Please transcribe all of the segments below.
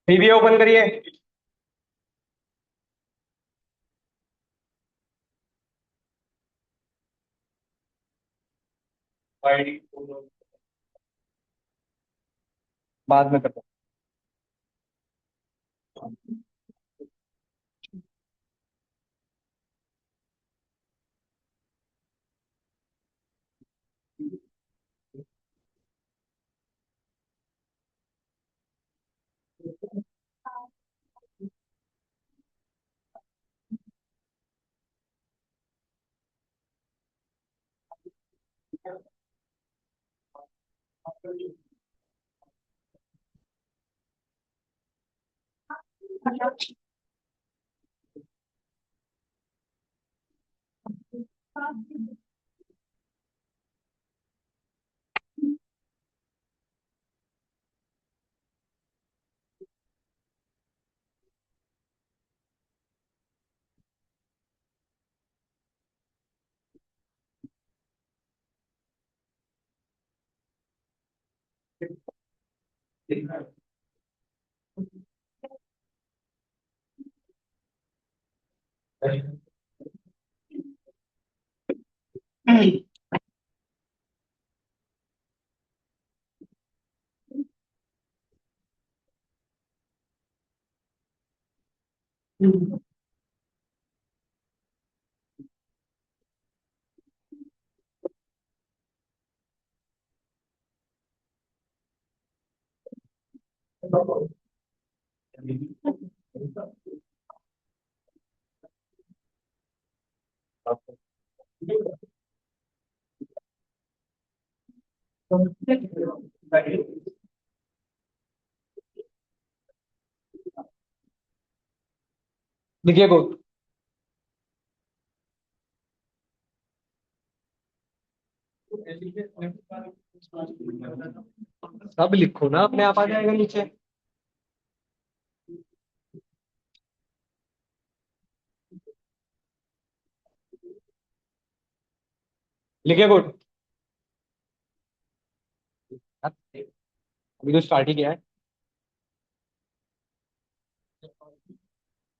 PB open करिए। बाद में करता लिखिए कोड। सब लिखो ना, अपने आप आ जाएगा नीचे। लिखिए कोड। अभी तो स्टार्ट ही किया है।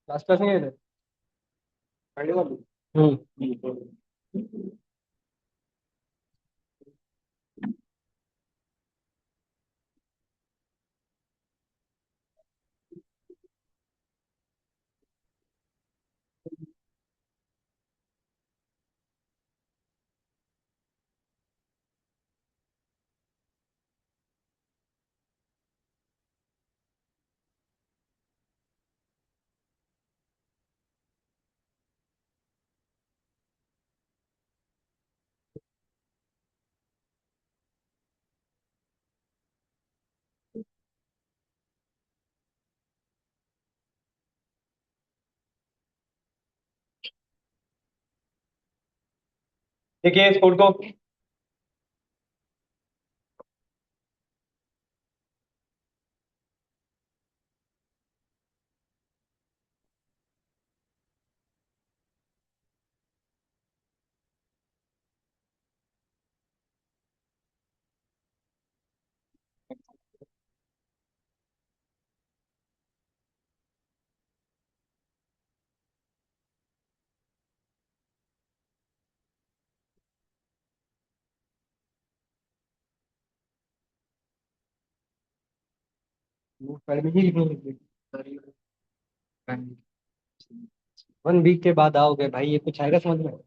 लास्ट क्लास में गए थे। हम्म। देखिए इस कोड को। पहले में ही लिखने लगे। 1 वीक के बाद आओगे भाई, ये कुछ आएगा समझ में।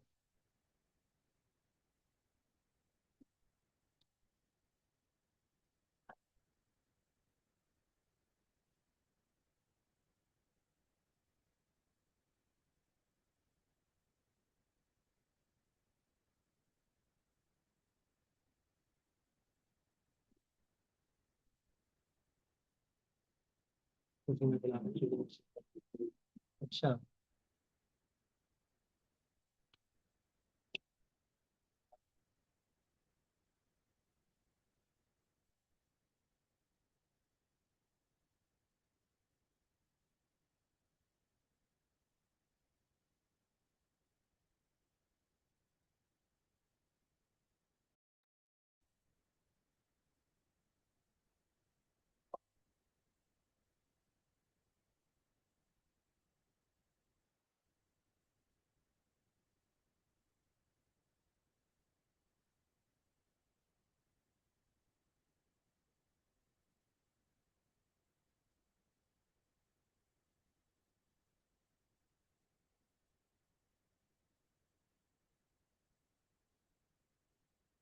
अच्छा।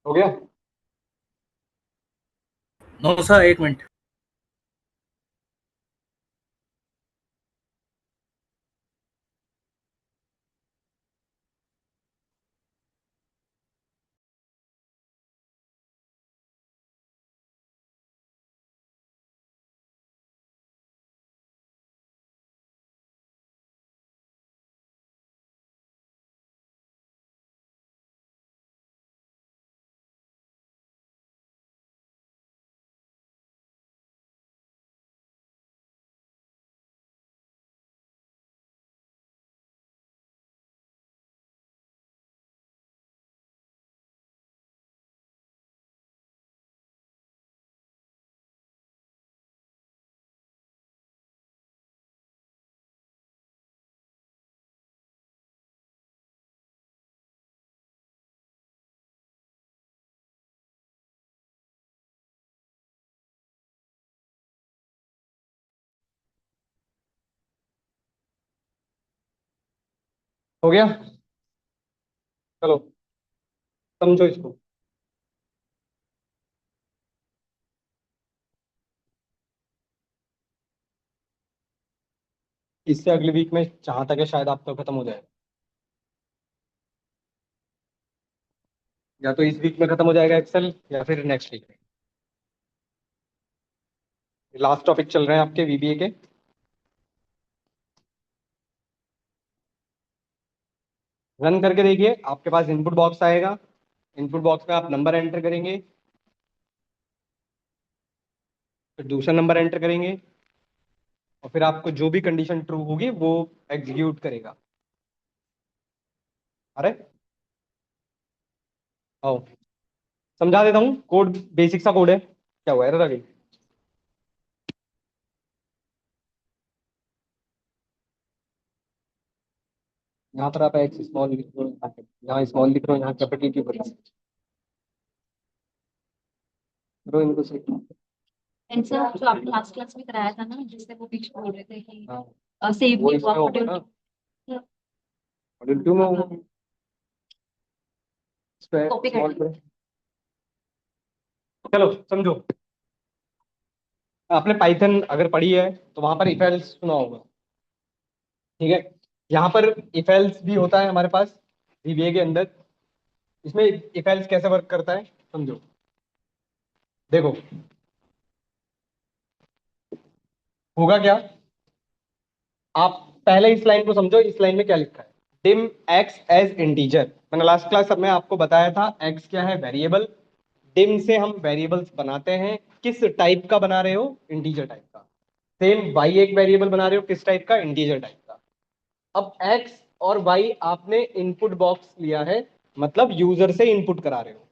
हो गया। नो सर, एक मिनट। हो गया। चलो, समझो इसको। इससे अगली वीक में जहां तक है शायद आपका खत्म हो जाएगा। या तो इस वीक में खत्म हो जाएगा एक्सेल, या फिर नेक्स्ट वीक में। लास्ट टॉपिक चल रहे हैं आपके वीबीए के। रन करके देखिए, आपके पास इनपुट बॉक्स आएगा। इनपुट बॉक्स में आप नंबर एंटर करेंगे, फिर दूसरा नंबर एंटर करेंगे, और फिर आपको जो भी कंडीशन ट्रू होगी वो एग्जीक्यूट करेगा। अरे, आओ समझा देता हूँ। कोड बेसिक सा कोड है। क्या हुआ है अभी? यहाँ पर आप एक्स स्मॉल लिख रहे हो, यहाँ स्मॉल लिख रहे हो, यहाँ कैपिटल क्यों कर रहे हो? करो इनको सही। आंसर जो आपने लास्ट क्लास में कराया था ना, जिससे वो पीछे बोल रहे थे कि हाँ, सेव वो दी इसमें होगा ना, मॉड्यूल मॉड्यूल 2 में होगा। इस पे कॉपी कर small पे। चलो समझो। आपने पाइथन अगर पढ़ी है तो वहां पर इफ एल्स सुना होगा। ठीक है। यहाँ पर इफ एल्स भी होता है हमारे पास VBA के अंदर। इसमें इफ एल्स कैसे वर्क करता है समझो। देखो, होगा क्या। आप पहले इस लाइन को समझो, इस लाइन में क्या लिखा है। Dim x as integer. मैंने लास्ट क्लास में आपको बताया था एक्स क्या है, वेरिएबल। डिम से हम वेरिएबल्स बनाते हैं। किस टाइप का बना रहे हो? इंटीजर टाइप का। सेम वाई एक वेरिएबल बना रहे हो, किस टाइप का? इंटीजर टाइप का। अब एक्स और वाई आपने इनपुट बॉक्स लिया है, मतलब यूजर से इनपुट करा रहे हो।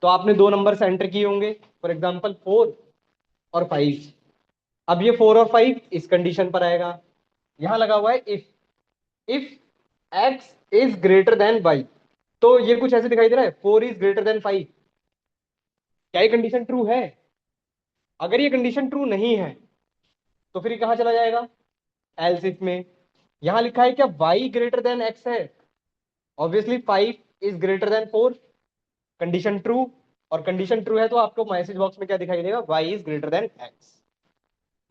तो आपने दो नंबर एंटर किए होंगे, फॉर एग्जाम्पल 4 और 5। अब ये 4 और 5 इस कंडीशन पर आएगा। यहां लगा हुआ है if x is greater than y. तो ये कुछ ऐसे दिखाई दे रहा है, 4 इज ग्रेटर देन 5। क्या ये कंडीशन ट्रू है? अगर ये कंडीशन ट्रू नहीं है तो फिर ये कहां चला जाएगा? एल्स इफ में। यहां लिखा है क्या y ग्रेटर देन एक्स है? Obviously 5 is greater then 4। Condition true. और कंडीशन ट्रू है तो आपको मैसेज बॉक्स में क्या दिखाई देगा? y is greater then x.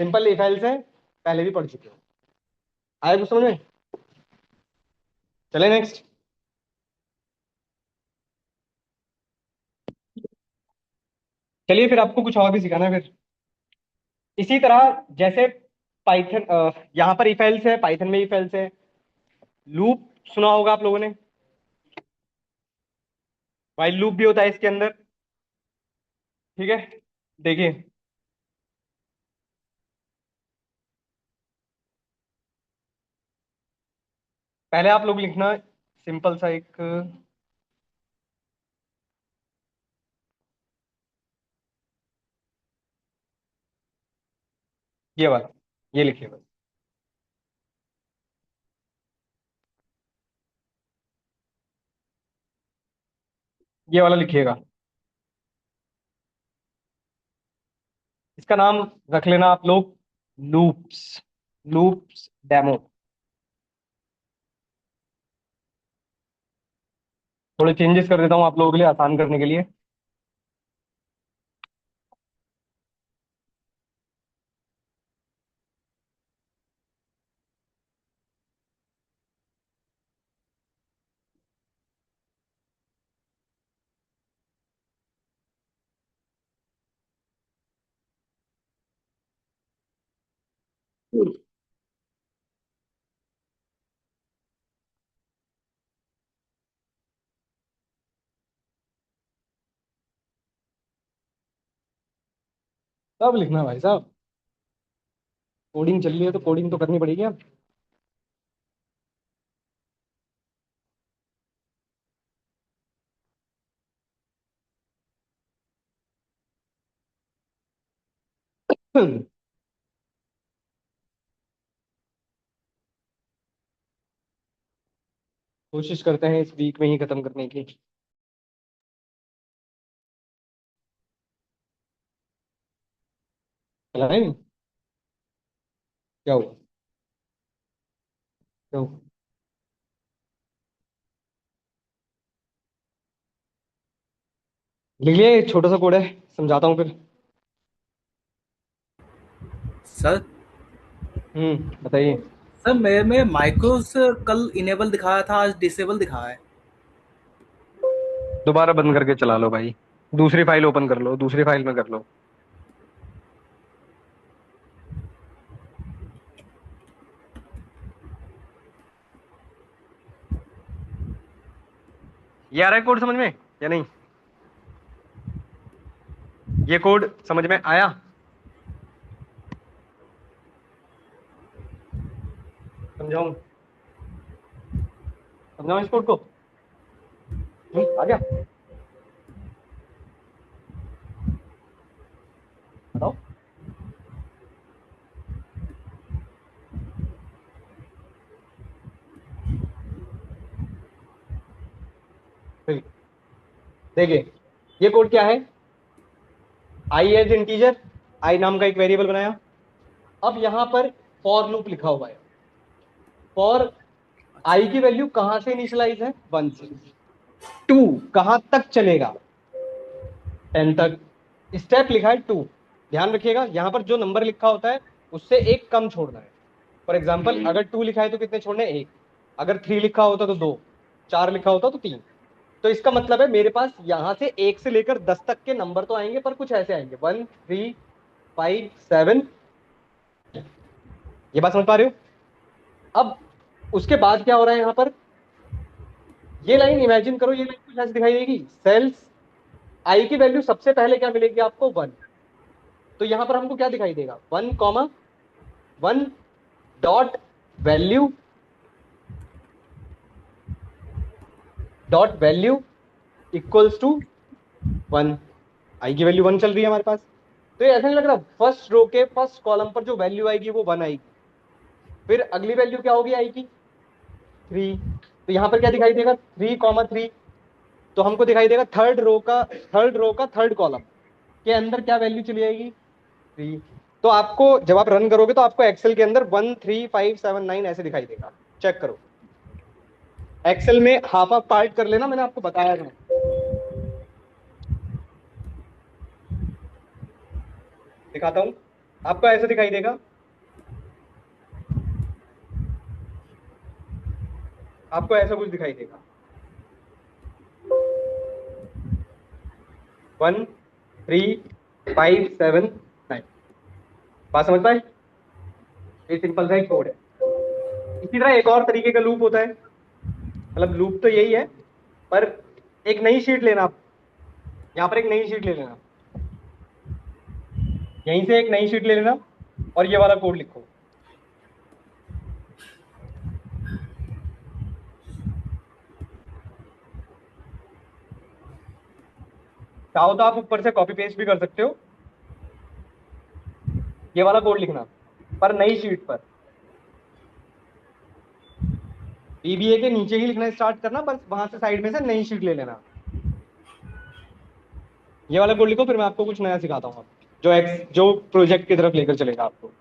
Simple if else है, पहले भी पढ़ चुके हो। आया कुछ समझ में? चले नेक्स्ट। चलिए फिर आपको कुछ और भी सिखाना है फिर। इसी तरह जैसे पाइथन, यहाँ पर इफ एल्स है, पाइथन में इफ एल्स है। लूप सुना होगा आप लोगों ने। व्हाइल लूप भी होता है इसके अंदर। ठीक है। देखिए, पहले आप लोग लिखना सिंपल सा एक, ये वाला, ये लिखिए बस। ये वाला लिखिएगा। इसका नाम रख लेना आप लोग लूप्स। Loops demo. थोड़े चेंजेस कर देता हूँ आप लोगों के लिए, आसान करने के लिए। सब लिखना भाई साहब, कोडिंग चल रही है तो कोडिंग तो करनी पड़ेगी अब। कोशिश करते हैं इस वीक में ही खत्म करने की। चला है नहीं? क्या हुआ? क्या हुआ? लिख लिया, एक छोटा सा कोड है, समझाता हूँ फिर। सर बताइए। सर मेरे में माइक्रोस कल इनेबल दिखाया था, आज डिसेबल दिखा है। दोबारा बंद करके चला लो भाई, दूसरी फाइल ओपन कर लो, दूसरी फाइल में कर लो। ये आ रहा है कोड समझ में या नहीं? ये कोड समझ में आया? समझाऊं? समझाऊं इस कोड को? आ गया? बताओ। फिर देखिए, ये कोड क्या है। आई एज इंटीजर, आई नाम का एक वेरिएबल बनाया। अब यहां पर फॉर लूप लिखा हुआ है। फॉर आई की वैल्यू कहां से इनिशियलाइज है? 1 से। 2 कहां तक चलेगा? 10 तक। स्टेप लिखा है 2। ध्यान रखिएगा, यहां पर जो नंबर लिखा होता है उससे एक कम छोड़ना है। फॉर एग्जाम्पल अगर 2 लिखा है तो कितने छोड़ने? एक। अगर 3 लिखा होता तो 2। 4 लिखा होता तो 3। तो इसका मतलब है मेरे पास यहां से 1 से लेकर 10 तक के नंबर तो आएंगे, पर कुछ ऐसे आएंगे 1 3 5 7। ये बात समझ पा रहे हो? अब उसके बाद क्या हो रहा है यहां पर? ये लाइन इमेजिन करो, ये लाइन कुछ ऐसे दिखाई देगी। सेल्स आई की वैल्यू सबसे पहले क्या मिलेगी आपको? 1। तो यहां पर हमको क्या दिखाई देगा? 1 डॉट वैल्यू, इक्वल्स टू 1। आई की वैल्यू 1 चल रही है हमारे पास। तो ये ऐसा नहीं लग रहा, फर्स्ट रो के फर्स्ट कॉलम पर जो वैल्यू आएगी वो 1 आएगी। फिर अगली वैल्यू क्या होगी आई की? 3। तो यहां पर क्या दिखाई देगा? 3 3। तो हमको दिखाई देगा थर्ड रो का थर्ड कॉलम के अंदर क्या वैल्यू चली जाएगी? 3। तो आपको जब आप रन करोगे तो आपको एक्सेल के अंदर 1 3 5 7 9 ऐसे दिखाई देगा। चेक करो, एक्सेल में हाफ हाफ पार्ट कर लेना, मैंने आपको बताया था। दिखाता हूं, आपको ऐसे दिखाई देगा। आपको ऐसा कुछ दिखाई देगा, 1 3 5 7 9। बात समझ पाए? ये सिंपल सा एक कोड है। इसी तरह एक और तरीके का लूप होता है, मतलब लूप तो यही है, पर एक नई शीट लेना आप। यहाँ पर एक नई शीट ले लेना, यहीं से एक नई शीट ले लेना और ये वाला कोड लिखो। चाहो तो आप ऊपर से कॉपी पेस्ट भी कर सकते हो। ये वाला कोड लिखना, पर नई शीट पर। बीबीए के नीचे ही लिखना स्टार्ट करना, बस वहां से साइड में से नई शीट ले लेना। ये वाला कोड लिखो, फिर मैं आपको कुछ नया सिखाता हूँ, जो प्रोजेक्ट की तरफ लेकर चलेगा आपको।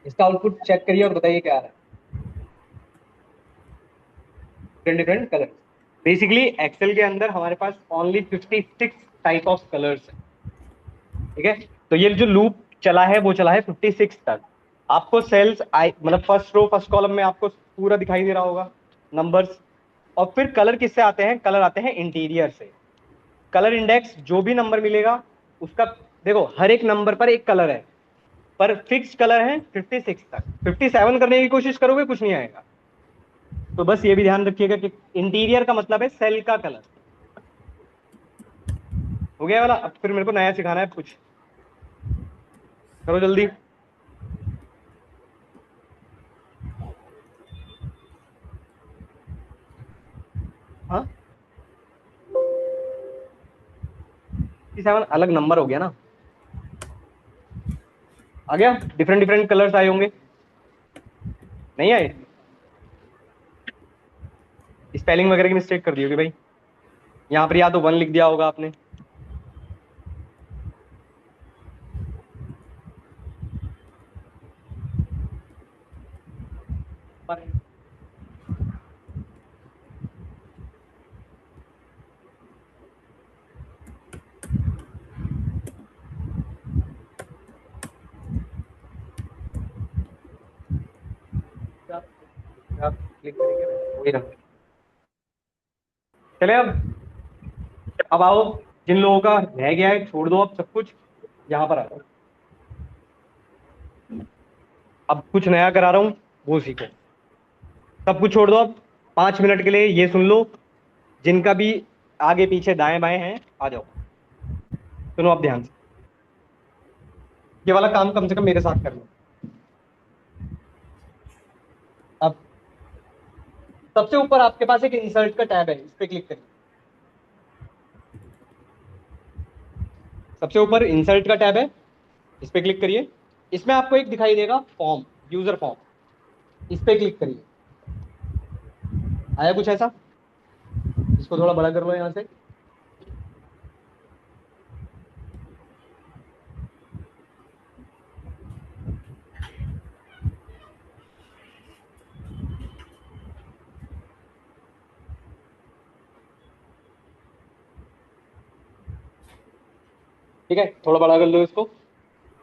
इसका आउटपुट चेक करिए और बताइए क्या आ रहा है। Different different colour. Basically Excel के अंदर हमारे पास ओनली 56 टाइप ऑफ कलर्स है। ठीक है, तो ये जो लूप चला है वो चला है 56 तक। आपको सेल्स आई मतलब फर्स्ट रो फर्स्ट कॉलम में आपको पूरा दिखाई दे रहा होगा नंबर्स। और फिर कलर किससे आते हैं? कलर आते हैं इंटीरियर से। कलर इंडेक्स जो भी नंबर मिलेगा उसका, देखो हर एक नंबर पर एक कलर है, पर फिक्स कलर है 56 तक। 57 करने की कोशिश करोगे कुछ नहीं आएगा। तो बस ये भी ध्यान रखिएगा कि इंटीरियर का मतलब है सेल का कलर। हो गया वाला? अब फिर मेरे को नया सिखाना है कुछ, करो जल्दी। हाँ, 57 अलग नंबर हो गया ना। आ गया? डिफरेंट डिफरेंट कलर्स आए होंगे, नहीं आए? स्पेलिंग वगैरह की मिस्टेक कर दी होगी भाई। यहाँ पर या तो 1 लिख दिया होगा आपने। पर आप क्लिक करेंगे वही रंग। चले अब आओ, जिन लोगों का रह गया है छोड़ दो अब सब कुछ, यहाँ पर आ जाओ। अब कुछ नया करा रहा हूँ, वो सीखो। सब कुछ छोड़ दो अब, 5 मिनट के लिए ये सुन लो। जिनका भी आगे पीछे दाएं बाएं हैं आ जाओ। सुनो अब ध्यान से, ये वाला काम कम से कम मेरे साथ कर लो। अब सबसे ऊपर आपके पास एक इंसर्ट का टैब है, इस पे क्लिक करिए। सबसे ऊपर इंसर्ट का टैब है, इस पे क्लिक करिए। इसमें आपको एक दिखाई देगा फॉर्म, यूजर फॉर्म, इस पे क्लिक करिए। आया कुछ ऐसा? इसको थोड़ा बड़ा कर लो यहाँ से। ठीक है, थोड़ा बड़ा कर लो इसको।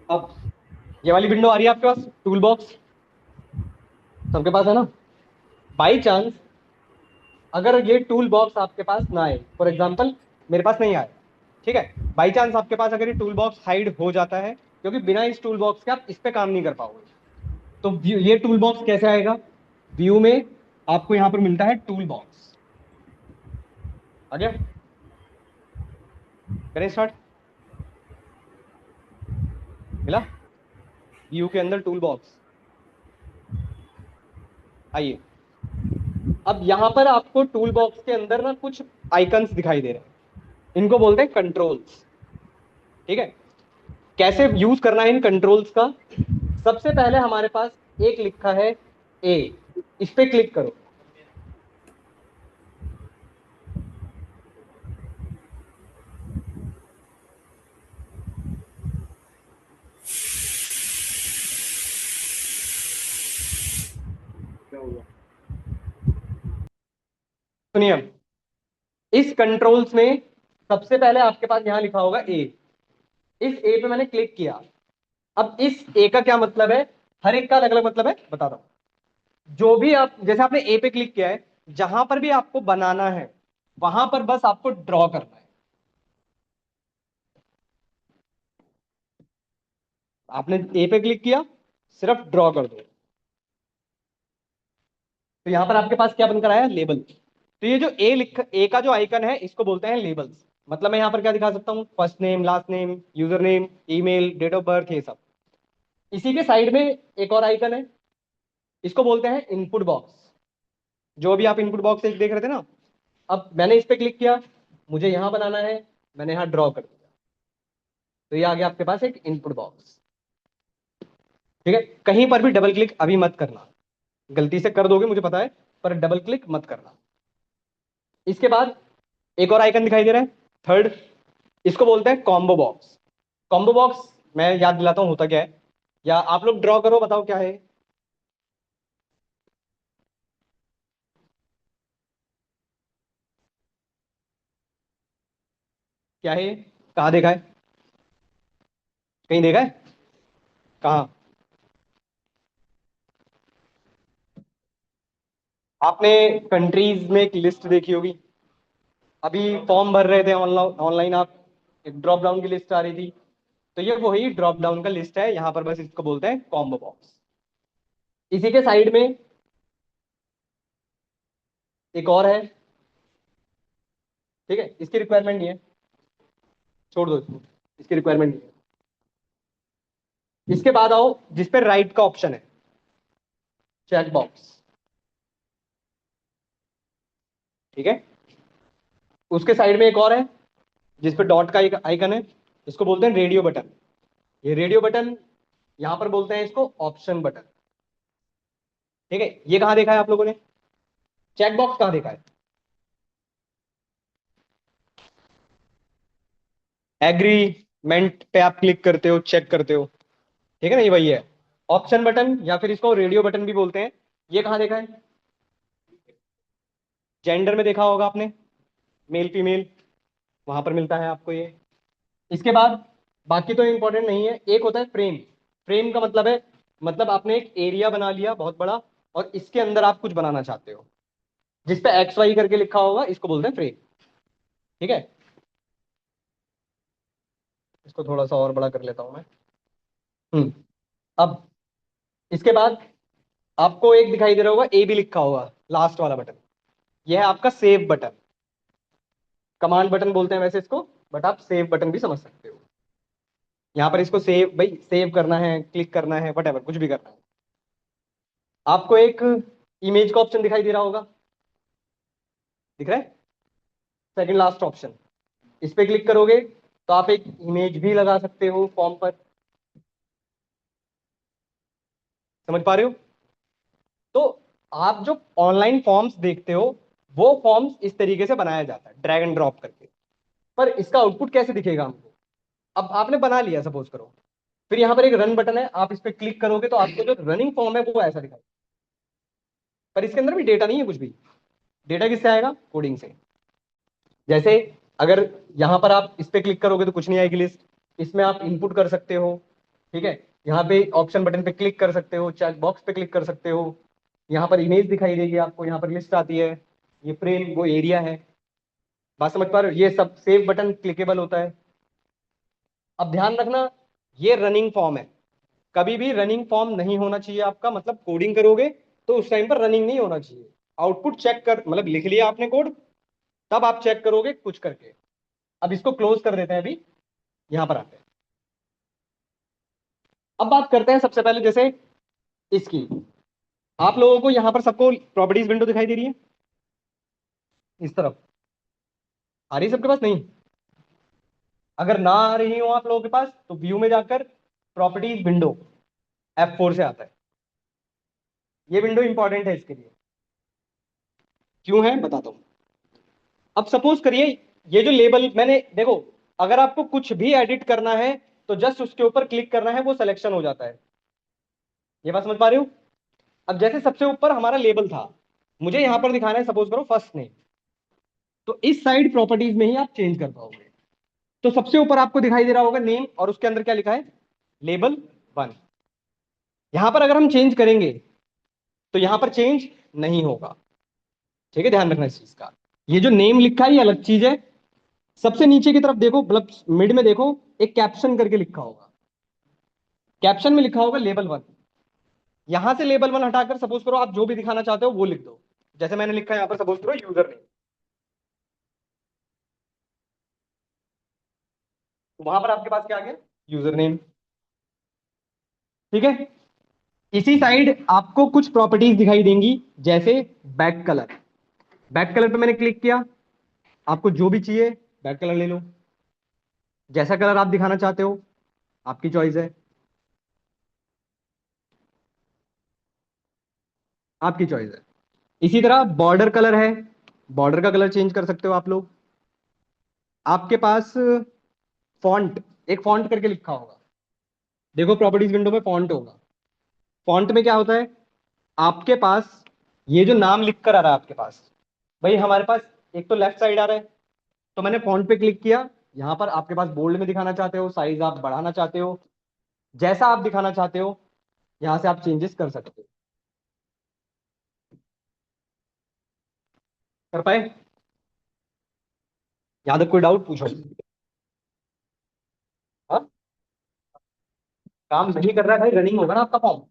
अब ये वाली विंडो आ रही है आपके पास, टूल बॉक्स सबके पास है ना? बाई चांस अगर ये टूल बॉक्स आपके पास ना आए, फॉर एग्जांपल मेरे पास नहीं आया, ठीक है, बाई चांस आपके पास अगर ये टूल बॉक्स हाइड हो जाता है, क्योंकि बिना इस टूल बॉक्स के आप इस पे काम नहीं कर पाओगे। तो ये टूल बॉक्स कैसे आएगा? व्यू में आपको यहां पर मिलता है टूल बॉक्स। आ गया? करें स्टार्ट? मिला? व्यू के अंदर टूल बॉक्स। आइए, अब यहां पर आपको टूल बॉक्स के अंदर ना कुछ आइकन्स दिखाई दे रहे हैं, इनको बोलते हैं कंट्रोल्स। ठीक है, कैसे यूज करना है इन कंट्रोल्स का? सबसे पहले हमारे पास एक लिखा है ए, इस पे क्लिक करो। सुनिए, इस कंट्रोल्स में सबसे पहले आपके पास यहां लिखा होगा ए। इस ए पे मैंने क्लिक किया। अब इस ए का क्या मतलब है? हर एक का अलग अलग मतलब है, बता दो। जो भी आप, जैसे आपने ए पे क्लिक किया है, जहां पर भी आपको बनाना है वहां पर बस आपको ड्रॉ करना है। आपने ए पे क्लिक किया, सिर्फ ड्रॉ कर दो। तो यहां पर आपके पास क्या बनकर आया? लेबल। तो ये जो ए का जो आइकन है इसको बोलते हैं लेबल्स। मतलब मैं यहां पर क्या दिखा सकता हूँ? First name, last name, user name, email, date of birth, ये सब। इसी के साइड में एक और आइकन है, इसको बोलते हैं इनपुट बॉक्स। जो भी आप इनपुट बॉक्स एक देख रहे थे ना, अब मैंने इस पे क्लिक किया, मुझे यहां बनाना है, मैंने यहां ड्रॉ कर दिया, तो ये आ गया आपके पास एक इनपुट बॉक्स। ठीक है, कहीं पर भी डबल क्लिक अभी मत करना, गलती से कर दोगे मुझे पता है, पर डबल क्लिक मत करना। इसके बाद एक और आइकन दिखाई दे रहा है, थर्ड, इसको बोलते हैं कॉम्बो बॉक्स। कॉम्बो बॉक्स मैं याद दिलाता हूं होता क्या है। या आप लोग ड्रॉ करो, बताओ क्या है। क्या है ये? कहाँ देखा है? कहीं देखा है? कहाँ? आपने कंट्रीज में एक लिस्ट देखी होगी, अभी फॉर्म भर रहे थे ऑनलाइन ऑनलाइन आप, एक ड्रॉप डाउन की लिस्ट आ रही थी। तो ये वही ड्रॉप डाउन का लिस्ट है यहाँ पर, बस इसको बोलते हैं कॉम्बो बॉक्स। इसी के साइड में एक और है, ठीक है, इसकी रिक्वायरमेंट नहीं है, छोड़ दो इसको, इसकी रिक्वायरमेंट नहीं है। इसके बाद आओ जिस पे राइट का ऑप्शन है, चेक बॉक्स, ठीक है। उसके साइड में एक और है जिस पे डॉट का एक आइकन है, इसको बोलते हैं रेडियो बटन। ये रेडियो बटन, यहां पर बोलते हैं इसको ऑप्शन बटन, ठीक है। ये कहां देखा है आप लोगों ने? चेक बॉक्स कहां देखा है? एग्रीमेंट पे आप क्लिक करते हो, चेक करते हो, ठीक है ना, ये वही है। ऑप्शन बटन या फिर इसको रेडियो बटन भी बोलते हैं। ये कहां देखा है? जेंडर में देखा होगा आपने, मेल फीमेल, वहां पर मिलता है आपको ये। इसके बाद बाकी तो इंपॉर्टेंट नहीं है, एक होता है फ्रेम। फ्रेम का मतलब है, मतलब आपने एक एरिया बना लिया बहुत बड़ा, और इसके अंदर आप कुछ बनाना चाहते हो, जिस पे एक्स वाई करके लिखा होगा, इसको बोलते हैं फ्रेम, ठीक है। इसको थोड़ा सा और बड़ा कर लेता हूं मैं। अब इसके बाद आपको एक दिखाई दे रहा होगा, ए भी लिखा होगा, लास्ट वाला बटन, यह है आपका सेव बटन। कमांड बटन बोलते हैं वैसे इसको, बट आप सेव बटन भी समझ सकते हो। यहाँ पर इसको सेव, भाई सेव करना है, क्लिक करना है, वट कुछ भी करना है। आपको एक इमेज का ऑप्शन दिखाई दे रहा होगा, दिख रहा है, सेकंड लास्ट ऑप्शन। इस पे क्लिक करोगे तो आप एक इमेज भी लगा सकते हो फॉर्म पर। समझ पा रहे हो? तो आप जो ऑनलाइन फॉर्म्स देखते हो, वो फॉर्म्स इस तरीके से बनाया जाता है, ड्रैग एंड ड्रॉप करके। पर इसका आउटपुट कैसे दिखेगा हमको? अब आपने बना लिया सपोज करो, फिर यहाँ पर एक रन बटन है, आप इस पर क्लिक करोगे तो आपको जो रनिंग फॉर्म है वो ऐसा दिखाई, पर इसके अंदर भी डेटा नहीं है कुछ भी। डेटा किससे आएगा? कोडिंग से। जैसे अगर यहाँ पर आप इस पे क्लिक करोगे तो कुछ नहीं आएगी लिस्ट, इसमें आप इनपुट कर सकते हो, ठीक है। यहाँ पे ऑप्शन बटन पे क्लिक कर सकते हो, चेक बॉक्स पे क्लिक कर सकते हो, यहाँ पर इमेज दिखाई देगी आपको, यहाँ पर लिस्ट आती है, ये फ्रेम वो एरिया है। बात समझ पा रहे हो? ये सब सेव बटन क्लिकेबल होता है। अब ध्यान रखना, ये रनिंग फॉर्म है, कभी भी रनिंग फॉर्म नहीं होना चाहिए आपका, मतलब कोडिंग करोगे तो उस टाइम पर रनिंग नहीं होना चाहिए। आउटपुट चेक कर, मतलब लिख लिया आपने कोड, तब आप चेक करोगे कुछ करके। अब इसको क्लोज कर देते हैं, अभी यहां पर आते हैं। अब बात करते हैं सबसे पहले जैसे इसकी, आप लोगों को यहां पर सबको प्रॉपर्टीज विंडो दिखाई दे रही है, इस तरफ आ रही है सबके पास? नहीं, अगर ना आ रही हो आप लोगों के पास तो व्यू में जाकर प्रॉपर्टीज विंडो, F4 से आता है। ये विंडो इंपॉर्टेंट है इसके लिए, क्यों है बताता हूं। अब सपोज करिए, ये जो लेबल मैंने, देखो, अगर आपको कुछ भी एडिट करना है तो जस्ट उसके ऊपर क्लिक करना है, वो सिलेक्शन हो जाता है। ये बात समझ पा रहे हो? अब जैसे सबसे ऊपर हमारा लेबल था, मुझे यहां पर दिखाना है सपोज करो फर्स्ट नेम, तो इस साइड प्रॉपर्टीज में ही आप चेंज कर पाओगे। तो सबसे ऊपर आपको दिखाई दे रहा होगा नेम, और उसके अंदर क्या लिखा है? लेबल 1। यहां पर अगर हम चेंज करेंगे तो यहां पर चेंज नहीं होगा, ठीक है, ध्यान रखना इस चीज का। ये जो नेम लिखा है ये अलग चीज है। सबसे नीचे की तरफ देखो, मतलब मिड में देखो, एक कैप्शन करके लिखा होगा, कैप्शन में लिखा होगा लेबल 1। यहां से लेबल 1 हटाकर सपोज करो आप जो भी दिखाना चाहते हो वो लिख दो। जैसे मैंने लिखा है यहां पर सपोज करो यूजर नेम, तो वहां पर आपके पास क्या आ गया? यूजर नेम, ठीक है। इसी साइड आपको कुछ प्रॉपर्टीज दिखाई देंगी, जैसे बैक कलर। बैक कलर पे मैंने क्लिक किया, आपको जो भी चाहिए बैक कलर ले लो, जैसा कलर आप दिखाना चाहते हो, आपकी चॉइस है, आपकी चॉइस है। इसी तरह बॉर्डर कलर है, बॉर्डर का कलर चेंज कर सकते हो आप लोग। आपके पास फॉन्ट, एक फॉन्ट करके लिखा होगा, देखो प्रॉपर्टीज विंडो में फॉन्ट होगा। फॉन्ट में क्या होता है, आपके पास ये जो नाम लिख कर आ रहा है आपके पास, भाई हमारे पास एक तो लेफ्ट साइड आ रहा है, तो मैंने फॉन्ट पे क्लिक किया। यहाँ पर आपके पास बोल्ड में दिखाना चाहते हो, साइज आप बढ़ाना चाहते हो, जैसा आप दिखाना चाहते हो यहाँ से आप चेंजेस कर सकते हो। कर पाए? यहाँ तक कोई डाउट पूछो। हाँ, काम नहीं कर रहा है भाई, रनिंग होगा ना आपका फॉर्म,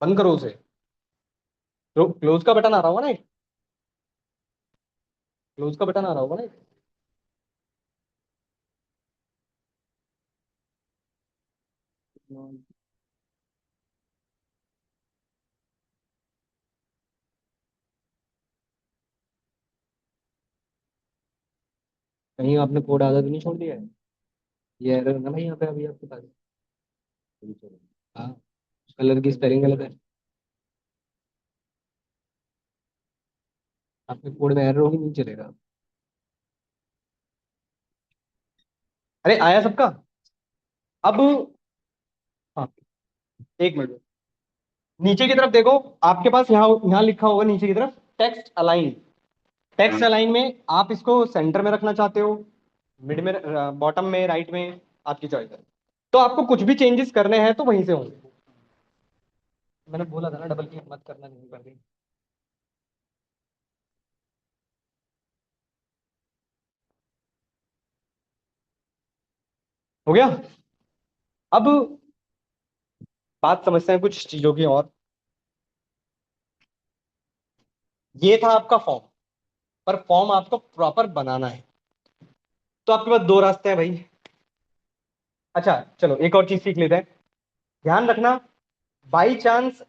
बंद करो उसे। क्लोज का बटन आ रहा होगा ना एक, क्लोज का बटन आ रहा होगा ना एक। कहीं आपने कोड आधा तो नहीं छोड़ दिया है? ये एरर ना भाई यहाँ पे अभी आपके पास। हाँ, कलर की स्पेलिंग गलत है, आपके कोड में एरर होगी, नहीं चलेगा। अरे आया सबका? अब हाँ, एक मिनट, नीचे की तरफ देखो, आपके पास यहाँ यहाँ लिखा होगा नीचे की तरफ टेक्स्ट अलाइन। टेक्स्ट अलाइन में आप इसको सेंटर में रखना चाहते हो, मिड में, बॉटम में, राइट में, आपकी चॉइस है। तो आपको कुछ भी चेंजेस करने हैं तो वहीं से होंगे। मैंने बोला था ना डबल क्लिक मत करना, नहीं कर दी। हो गया? अब बात समझते हैं कुछ चीजों की और। ये था आपका फॉर्म, पर फॉर्म आपको प्रॉपर बनाना है, तो आपके पास दो रास्ते हैं भाई। अच्छा चलो एक और चीज सीख लेते हैं। ध्यान रखना, बाई चांस